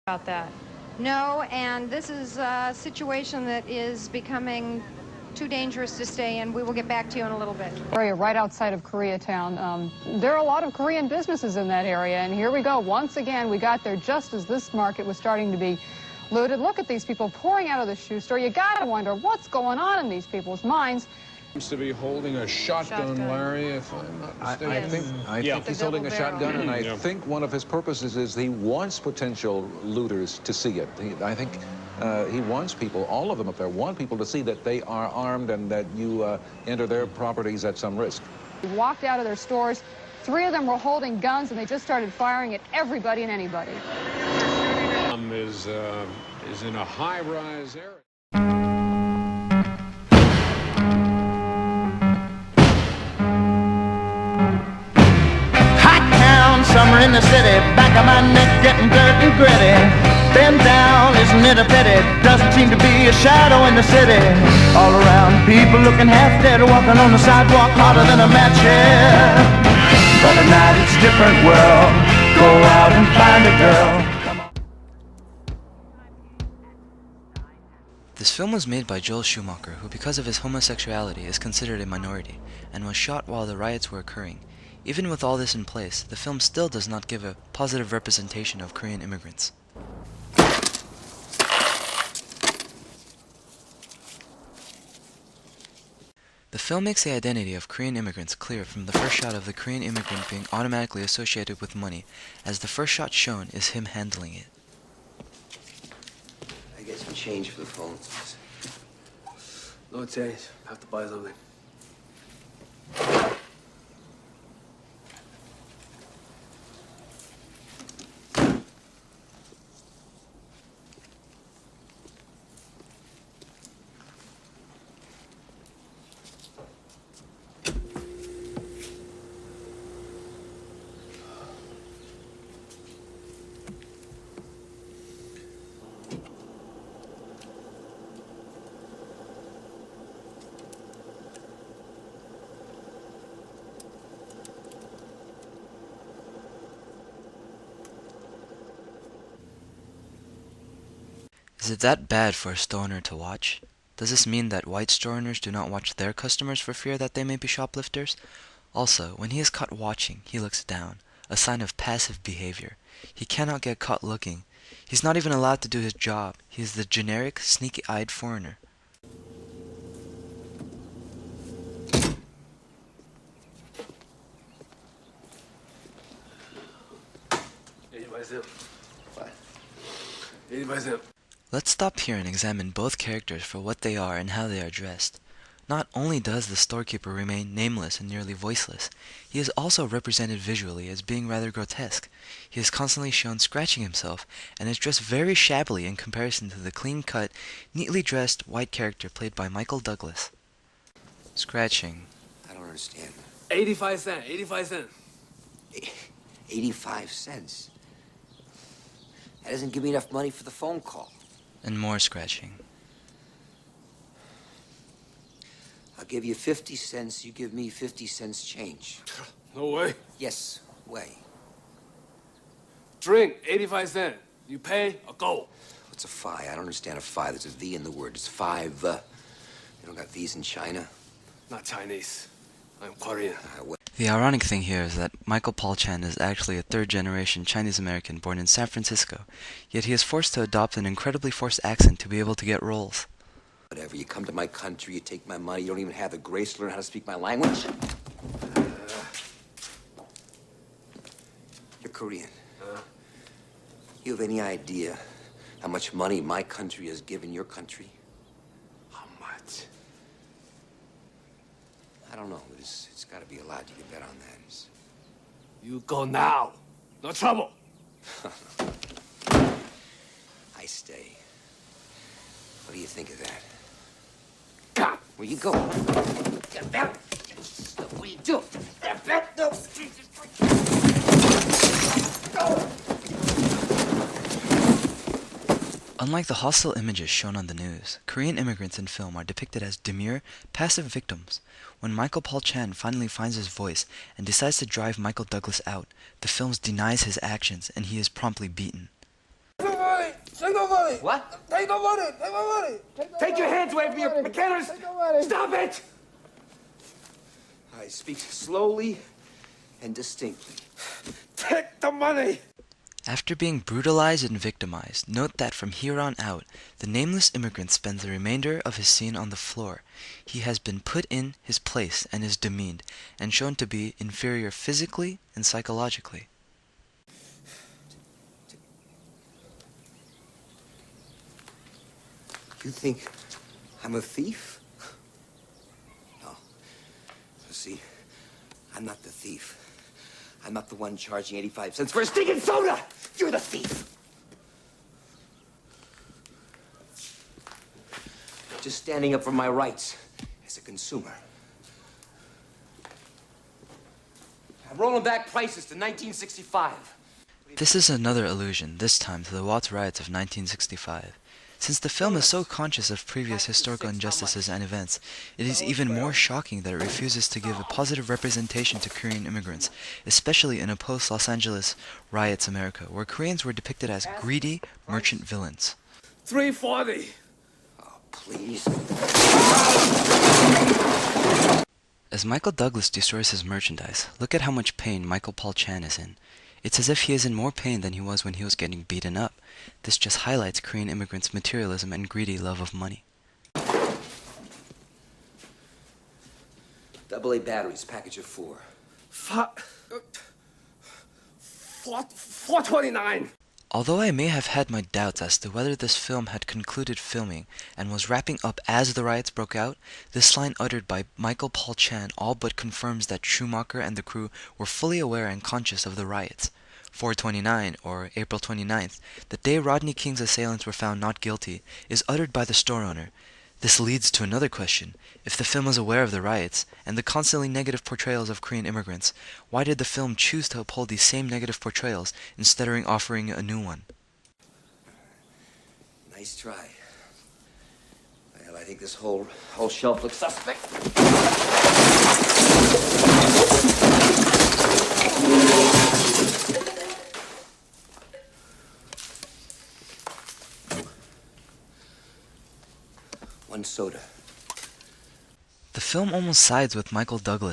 about that. No, and this is a situation that is becoming too dangerous to stay in. We will get back to you in a little bit. Area right outside of Koreatown. There are a lot of Korean businesses in that area, and here we go. Once again, we got there just as this market was starting to be looted. Look at these people pouring out of the shoe store. You gotta wonder what's going on in these people's minds. Seems to be holding a shotgun, Larry, if I'm not mistaken. I think he's holding a shotgun, and I think one of his purposes is he wants potential looters to see it. I think he wants people, all of them up there, want people to see that they are armed and that you enter their properties at some risk. They walked out of their stores. 3 of them were holding guns, and they just started firing at everybody and anybody. Is in a high-rise area. Summer in the city, back of my neck getting dirt and gritty. Bend down, isn't it a pity? Doesn't seem to be a shadow in the city. All around, people looking half dead, walking on the sidewalk harder than a match here. But at night it's a different world. Go out and find a girl. This film was made by Joel Schumacher, who because of his homosexuality is considered a minority, and was shot while the riots were occurring. Even with all this in place, the film still does not give a positive representation of Korean immigrants. The film makes the identity of Korean immigrants clear from the first shot of the Korean immigrant being automatically associated with money, as the first shot shown is him handling it. I get some change for the phone. No change. Have to buy something. Is it that bad for a store owner to watch? Does this mean that white store owners do not watch their customers for fear that they may be shoplifters? Also, when he is caught watching, he looks down, a sign of passive behavior. He cannot get caught looking. He's not even allowed to do his job. He is the generic, sneaky-eyed foreigner. Let's stop here and examine both characters for what they are and how they are dressed. Not only does the storekeeper remain nameless and nearly voiceless, he is also represented visually as being rather grotesque. He is constantly shown scratching himself, and is dressed very shabbily in comparison to the clean-cut, neatly dressed white character played by Michael Douglas. Scratching. I don't understand. 85 cents. 85 cents. 85 cents? That doesn't give me enough money for the phone call. And more scratching. I'll give you 50 cents, you give me 50 cents change. No way. Yes, way. Drink, 85 cents. You pay or go. What's a phi? I don't understand a phi. There's a V in the word. It's five. You don't got V's in China? Not Chinese. I'm Korean. The ironic thing here is that Michael Paul Chan is actually a third-generation Chinese-American born in San Francisco, yet he is forced to adopt an incredibly forced accent to be able to get roles. Whatever, you come to my country, you take my money, you don't even have the grace to learn how to speak my language? You're Korean. You have any idea how much money my country has given your country? How much? I don't know, but it's got to be a lot. You can bet on that. You go now. No trouble. I stay. What do you think of that? God. Where you go? What do you do? Unlike the hostile images shown on the news, Korean immigrants in film are depicted as demure, passive victims. When Michael Paul Chan finally finds his voice and decides to drive Michael Douglas out, the film denies his actions and he is promptly beaten. Take no money. What? Take no money. Take my money. Take your hands away from your McKenna's. Stop it. I speak slowly and distinctly. Take the money. After being brutalized and victimized, note that from here on out, the nameless immigrant spends the remainder of his scene on the floor. He has been put in his place and is demeaned, and shown to be inferior physically and psychologically. You think I'm a thief? No. See, I'm not the thief. I'm not the one charging 85 cents for a stinking soda! You're the thief! Just standing up for my rights as a consumer. I'm rolling back prices to 1965. This is another allusion, this time to the Watts riots of 1965. Since the film is so conscious of previous historical injustices and events, it is even more shocking that it refuses to give a positive representation to Korean immigrants, especially in a post-Los Angeles riots America, where Koreans were depicted as greedy merchant villains. $3.40. Oh, please. As Michael Douglas destroys his merchandise, look at how much pain Michael Paul Chan is in. It's as if he is in more pain than he was when he was getting beaten up. This just highlights Korean immigrants' materialism and greedy love of money. AA batteries, package of 4. $4.29. Although I may have had my doubts as to whether this film had concluded filming and was wrapping up as the riots broke out, this line uttered by Michael Paul Chan all but confirms that Schumacher and the crew were fully aware and conscious of the riots. 4/29, or April 29th, the day Rodney King's assailants were found not guilty, is uttered by the store owner. This leads to another question. If the film was aware of the riots and the constantly negative portrayals of Korean immigrants, why did the film choose to uphold these same negative portrayals instead of offering a new one? Nice try. Well, I think this whole shelf looks suspect. One soda. The film almost sides with Michael Douglas